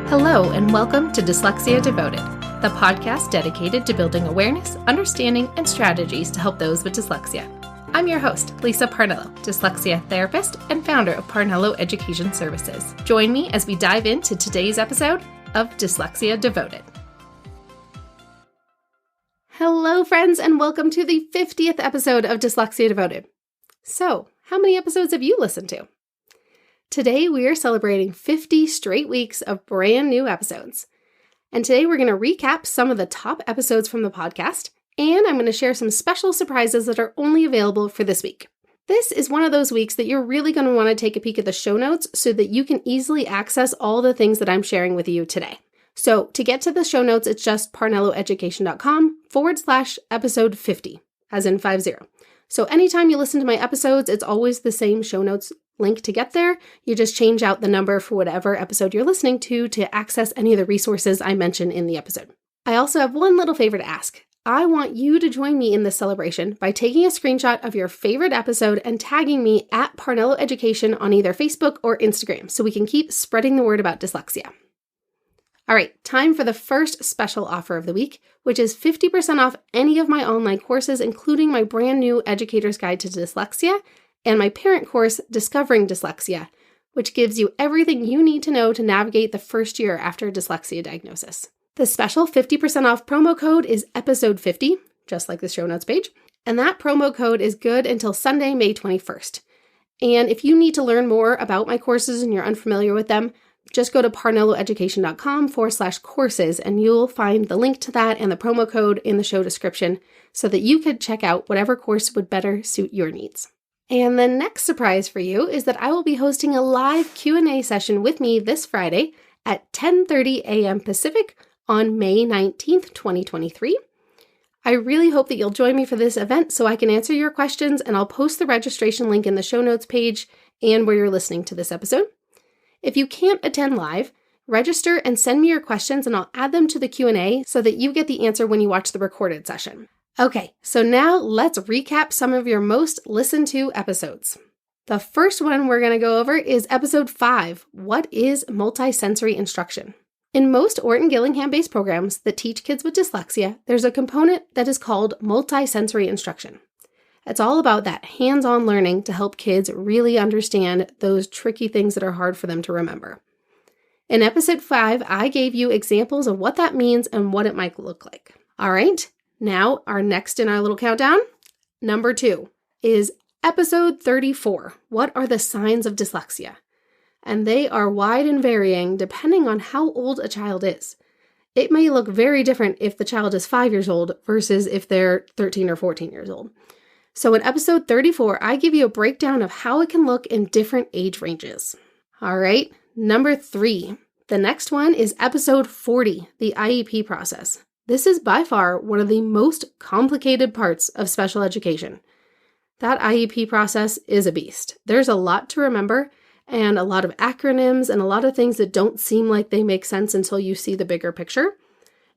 Hello, and welcome to Dyslexia Devoted, the podcast dedicated to building awareness, understanding, and strategies to help those with dyslexia. I'm your host, Lisa Parnello, dyslexia therapist and founder of Parnello Education Services. Join me as we dive into today's episode of Dyslexia Devoted. Hello, friends, and welcome to the 50th episode of Dyslexia Devoted. So, how many episodes have you listened to? Today, we are celebrating 50 straight weeks of brand new episodes. And today, we're going to recap some of the top episodes from the podcast, and I'm going to share some special surprises that are only available for this week. This is one of those weeks that you're really going to want to take a peek at the show notes so that you can easily access all the things that I'm sharing with you today. So to get to the show notes, it's just parnelloeducation.com/episode 50, as in 50. So anytime you listen to my episodes, it's always the same show notes link to get there. You just change out the number for whatever episode you're listening to access any of the resources I mention in the episode. I also have one little favor to ask. I want you to join me in this celebration by taking a screenshot of your favorite episode and tagging me at Parnello Education on either Facebook or Instagram so we can keep spreading the word about dyslexia. All right, time for the first special offer of the week, which is 50% off any of my online courses, including my brand new Educator's Guide to Dyslexia and my parent course, Discovering Dyslexia, which gives you everything you need to know to navigate the first year after a dyslexia diagnosis. The special 50% off promo code is episode 50, just like the show notes page, and that promo code is good until Sunday, May 21st. And if you need to learn more about my courses and you're unfamiliar with them, just go to parnelloeducation.com/courses and you'll find the link to that and the promo code in the show description so that you could check out whatever course would better suit your needs. And the next surprise for you is that I will be hosting a live Q&A session with me this Friday at 10:30 a.m. Pacific on May 19th, 2023. I really hope that you'll join me for this event so I can answer your questions, and I'll post the registration link in the show notes page and where you're listening to this episode. If you can't attend live, register and send me your questions and I'll add them to the Q&A so that you get the answer when you watch the recorded session. Okay, so now let's recap some of your most listened to episodes. The first one we're going to go over is episode 5, What is Multisensory Instruction? In most Orton-Gillingham-based programs that teach kids with dyslexia, there's a component that is called multisensory instruction. It's all about that hands-on learning to help kids really understand those tricky things that are hard for them to remember. In episode 5, I gave you examples of what that means and what it might look like. All right, now our next in our little countdown, number 2, is episode 34, What are the signs of dyslexia? And they are wide and varying depending on how old a child is. It may look very different if the child is 5 years old versus if they're 13 or 14 years old. So in episode 34, I give you a breakdown of how it can look in different age ranges. All right, number 3. The next one is episode 40, the IEP process. This is by far one of the most complicated parts of special education. That IEP process is a beast. There's a lot to remember and a lot of acronyms and a lot of things that don't seem like they make sense until you see the bigger picture.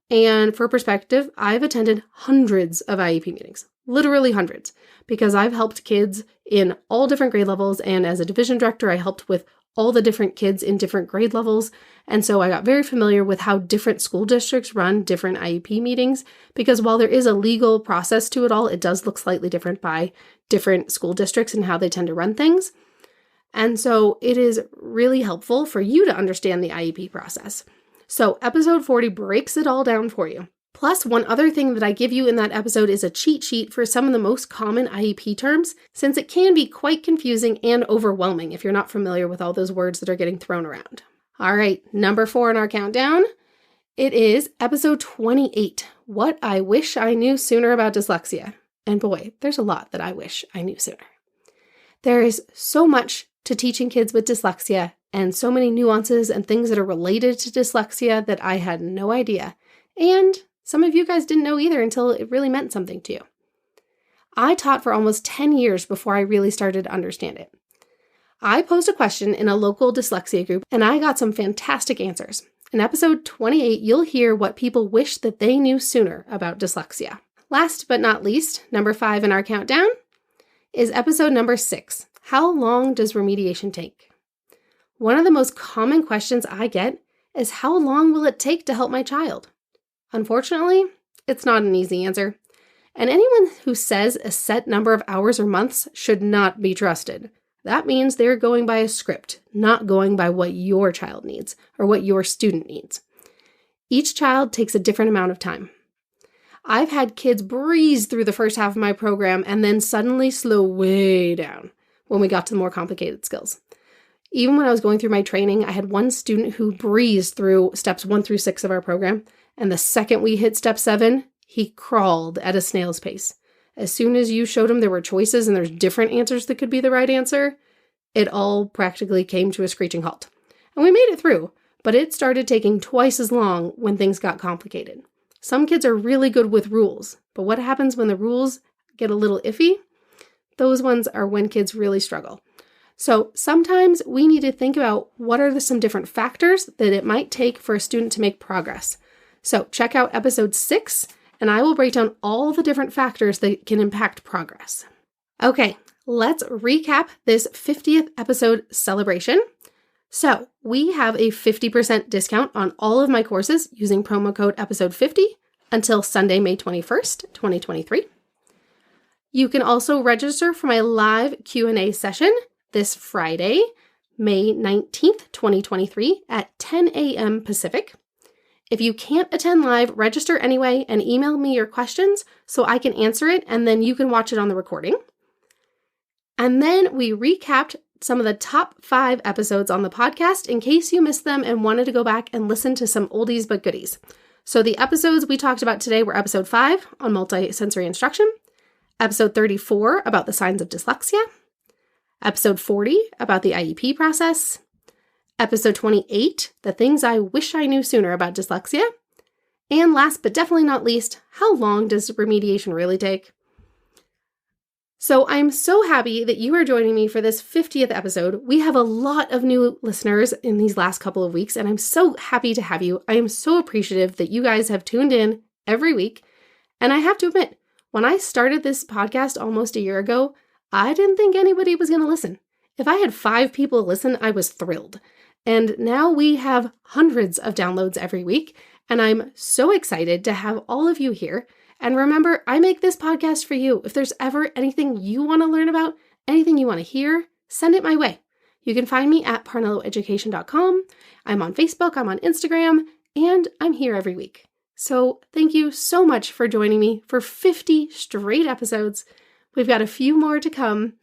And for perspective, I've attended hundreds of IEP meetings, literally hundreds, because I've helped kids in all different grade levels. And as a division director, I helped with all the different kids in different grade levels. And so I got very familiar with how different school districts run different IEP meetings, because while there is a legal process to it all, it does look slightly different by different school districts and how they tend to run things. And so it is really helpful for you to understand the IEP process. So episode 40 breaks it all down for you. Plus, one other thing that I give you in that episode is a cheat sheet for some of the most common IEP terms, since it can be quite confusing and overwhelming if you're not familiar with all those words that are getting thrown around. All right, number 4 in our countdown, it is episode 28, What I Wish I Knew Sooner About Dyslexia. And boy, there's a lot that I wish I knew sooner. There is so much to teaching kids with dyslexia and so many nuances and things that are related to dyslexia that I had no idea. And some of you guys didn't know either until it really meant something to you. I taught for almost 10 years before I really started to understand it. I posed a question in a local dyslexia group and I got some fantastic answers. In episode 28, you'll hear what people wish that they knew sooner about dyslexia. Last but not least, number 5 in our countdown is episode number 6. How long does remediation take? One of the most common questions I get is how long will it take to help my child? Unfortunately, it's not an easy answer. And anyone who says a set number of hours or months should not be trusted. That means they're going by a script, not going by what your child needs or what your student needs. Each child takes a different amount of time. I've had kids breeze through the first half of my program and then suddenly slow way down when we got to the more complicated skills. Even when I was going through my training, I had one student who breezed through steps 1 through 6 of our program, and the second we hit step 7, he crawled at a snail's pace. As soon as you showed him there were choices and there's different answers that could be the right answer, it all practically came to a screeching halt. And we made it through, but it started taking twice as long when things got complicated. Some kids are really good with rules, but what happens when the rules get a little iffy? Those ones are when kids really struggle. So sometimes we need to think about what are some different factors that it might take for a student to make progress. So check out episode 6, and I will break down all the different factors that can impact progress. Okay, let's recap this 50th episode celebration. So we have a 50% discount on all of my courses using promo code episode 50 until Sunday, May 21st, 2023. You can also register for my live Q&A session this Friday, May 19th, 2023 at 10 a.m. Pacific. If you can't attend live, register anyway and email me your questions so I can answer it and then you can watch it on the recording. And then we recapped some of the top 5 episodes on the podcast in case you missed them and wanted to go back and listen to some oldies but goodies. So the episodes we talked about today were episode 5 on multisensory instruction, episode 34 about the signs of dyslexia, episode 40 about the IEP process, episode 28, the things I wish I knew sooner about dyslexia, and last but definitely not least, how long does remediation really take? So I'm so happy that you are joining me for this 50th episode. We have a lot of new listeners in these last couple of weeks, and I'm so happy to have you. I am so appreciative that you guys have tuned in every week. And I have to admit, when I started this podcast almost a year ago, I didn't think anybody was going to listen. If I had 5 people listen, I was thrilled. And now we have hundreds of downloads every week, and I'm so excited to have all of you here. And remember, I make this podcast for you. If there's ever anything you want to learn about, anything you want to hear, send it my way. You can find me at parnelloeducation.com. I'm on Facebook, I'm on Instagram, and I'm here every week. So thank you so much for joining me for 50 straight episodes. We've got a few more to come,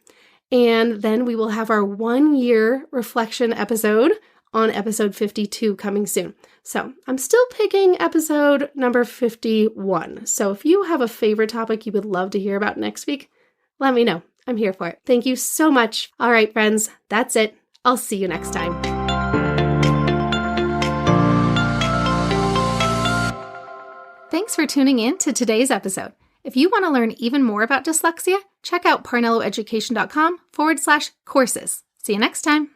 and then we will have our 1-year reflection episode on episode 52 coming soon. So I'm still picking episode number 51. So if you have a favorite topic you would love to hear about next week, let me know. I'm here for it. Thank you so much. All right, friends, that's it. I'll see you next time. Thanks for tuning in to today's episode. If you want to learn even more about dyslexia, check out parnelloeducation.com/courses. See you next time.